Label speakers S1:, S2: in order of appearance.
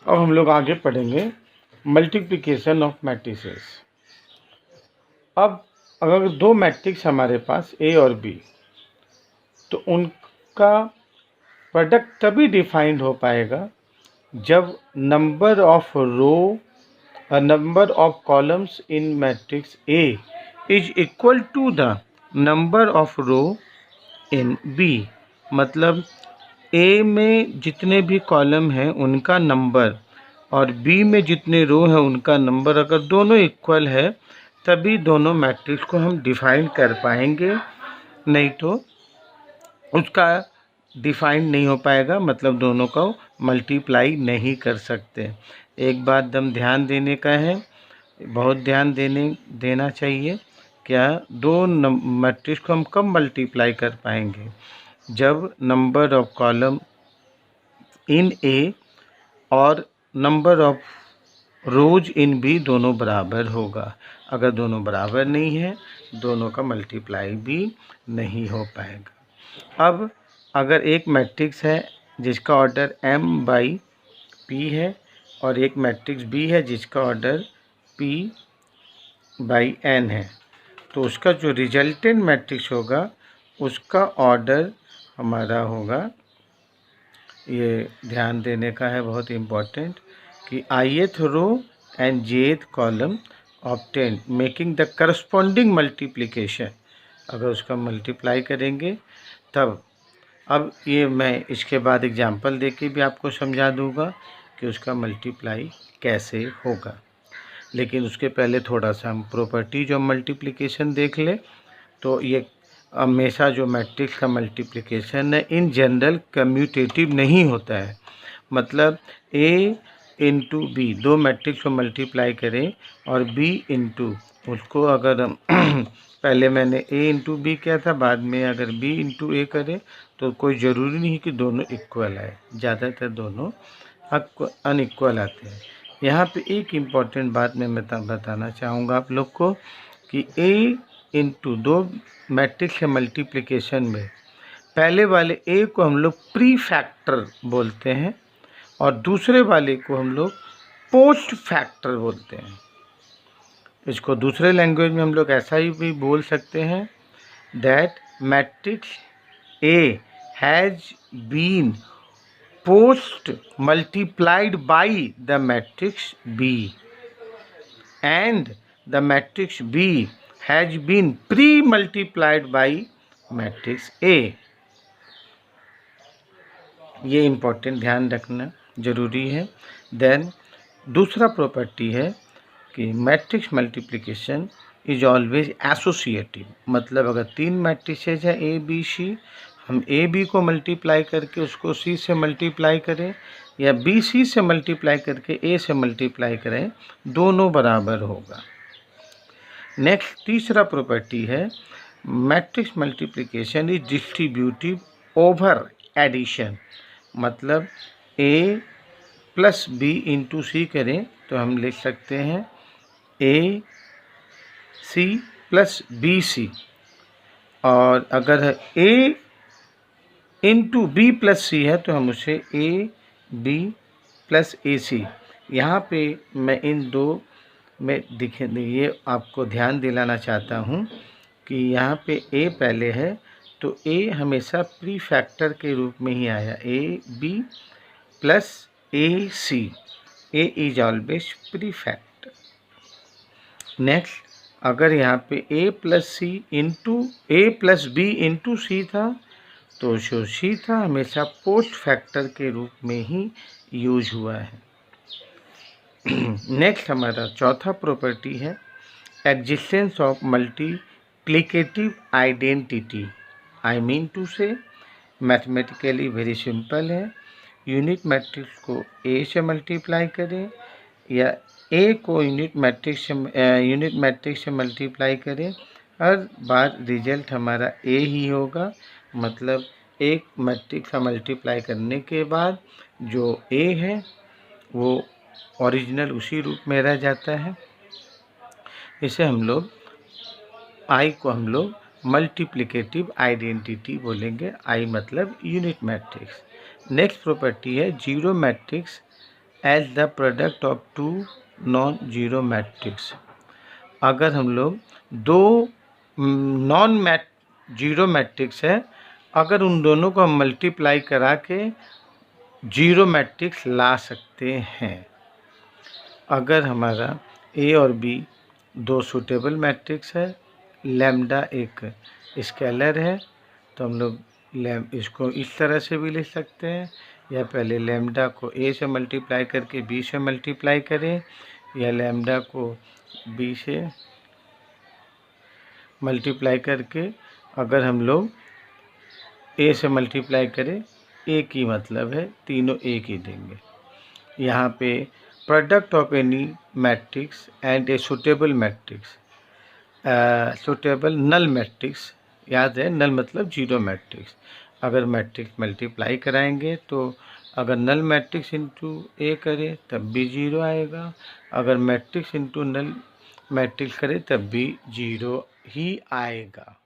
S1: अब हम लोग आगे पढ़ेंगे मल्टीप्लिकेशन ऑफ मैट्रिसेस। अब अगर दो मैट्रिक्स हमारे पास ए और बी, तो उनका प्रोडक्ट तभी डिफाइंड हो पाएगा जब number of row number of columns in matrix A is equal to the number of row in B. मतलब ए में जितने भी कॉलम हैं उनका नंबर और बी में जितने रो हैं उनका नंबर अगर दोनों इक्वल है तभी दोनों मैट्रिक्स को हम डिफाइन कर पाएंगे, नहीं तो उसका डिफाइन नहीं हो पाएगा, मतलब दोनों को मल्टीप्लाई नहीं कर सकते। एक बात हम ध्यान देने का है, बहुत ध्यान देना चाहिए। क्या दो मैट्रिक्स को हम कब मल्टीप्लाई कर पाएंगे? जब number of column in A और number of rows in B दोनों बराबर होगा। अगर दोनों बराबर नहीं है, दोनों का मल्टीप्लाई भी नहीं हो पाएगा। अब अगर एक मैट्रिक्स है जिसका ऑर्डर m बाई पी है और एक मैट्रिक्स बी है जिसका ऑर्डर p बाई n है, तो उसका जो रिजल्टेंट मैट्रिक्स होगा उसका ऑर्डर हमारा होगा, ये ध्यान देने का है, बहुत इम्पॉर्टेंट, कि ith row and jth column obtain making the corresponding multiplication. अगर उसका मल्टीप्लाई करेंगे तब, अब ये मैं इसके बाद एग्जांपल देके भी आपको समझा दूंगा कि उसका मल्टीप्लाई कैसे होगा, लेकिन उसके पहले थोड़ा सा हम प्रॉपर्टीज ऑफ मल्टीप्लिकेशन देख लें। तो ये हमेशा जो मैट्रिक्स का मल्टीप्लिकेशन है इन जनरल कम्यूटेटिव नहीं होता है। मतलब ए इंटू बी, दो मैट्रिक्स को मल्टीप्लाई करें और बी इंटू उसको, अगर पहले मैंने ए इंटू बी किया था, बाद में अगर बी इंटू ए करें तो कोई ज़रूरी नहीं कि दोनों इक्वल आए, ज़्यादातर दोनों अनइक्वल आते हैं। यहाँ पे एक इम्पॉर्टेंट बात मैं बताना चाहूँगा आप लोग को कि ए इंटू दो मैट्रिक्स के मल्टीप्लिकेशन में पहले वाले ए को हम लोग प्री फैक्टर बोलते हैं और दूसरे वाले को हम लोग पोस्ट फैक्टर बोलते हैं। इसको दूसरे लैंग्वेज में हम लोग ऐसा ही भी बोल सकते हैं, that matrix A has been post multiplied by the matrix B and the matrix B has been pre multiplied by matrix A. ये इम्पोर्टेंट ध्यान रखना ज़रूरी है। देन दूसरा प्रॉपर्टी है कि matrix multiplication is always associative. मतलब अगर तीन मैट्रिसेज है ए बी सी, हम ए बी को मल्टीप्लाई करके उसको सी से मल्टीप्लाई करें या बी सी से मल्टीप्लाई करके ए से मल्टीप्लाई करें, दोनों बराबर होगा। नेक्स्ट तीसरा प्रॉपर्टी है matrix multiplication is distributive over addition. मतलब A plus B into C करें तो हम लिख सकते हैं ए सी प्लस बी सी, और अगर ए इंटू बी प्लस सी है तो हम उसे ए बी प्लस ए सी। यहाँ पे मैं इन दो में ये आपको ध्यान दिलाना चाहता हूँ कि यहाँ पे ए पहले है तो ए हमेशा प्री फैक्टर के रूप में ही आया, A B plus A C, A is always pre factor. Next, अगर यहाँ पे A plus C into A plus B into C था तो जो सी था हमेशा पोस्ट फैक्टर के रूप में ही यूज हुआ है। नेक्स्ट हमारा चौथा प्रॉपर्टी है existence of multiplicative identity. I mean to say mathematically very simple है, यूनिट मैट्रिक्स को ए से मल्टीप्लाई करें या ए को यूनिट मैट्रिक्स से मल्टीप्लाई करें, हर बार रिजल्ट हमारा ए ही होगा। मतलब एक मैट्रिक्स का मल्टीप्लाई करने के बाद जो ए है वो ओरिजिनल उसी रूप में रह जाता है। इसे हम लोग आई को हम लोग मल्टीप्लिकेटिव आइडेंटिटी बोलेंगे, आई मतलब यूनिट मैट्रिक्स। नेक्स्ट प्रॉपर्टी है zero matrix as the product of two non zero matrix. अगर हम लोग दो नॉन जीरो मैट्रिक्स है, अगर उन दोनों को हम मल्टीप्लाई करा के जीरो मैट्रिक्स ला सकते हैं। अगर हमारा ए और बी दो सूटेबल मैट्रिक्स है, लैम्डा एक स्केलर है, तो हम लोग इसको इस तरह से भी लिख सकते हैं, या पहले लैम्डा को ए से मल्टीप्लाई करके बी से मल्टीप्लाई करें, या लैम्डा को बी से मल्टीप्लाई करके अगर हम लोग ए से मल्टीप्लाई करें, ए की मतलब है तीनों एक ही देंगे। यहाँ पे product of any matrix and a suitable matrix, suitable null matrix, याद है नल मतलब जीरो मैट्रिक्स। अगर मैट्रिक्स मल्टीप्लाई कराएंगे तो अगर नल मैट्रिक्स इंटू ए करे तब भी जीरो आएगा, अगर मैट्रिक्स इंटू नल मैट्रिक्स करे तब भी जीरो ही आएगा।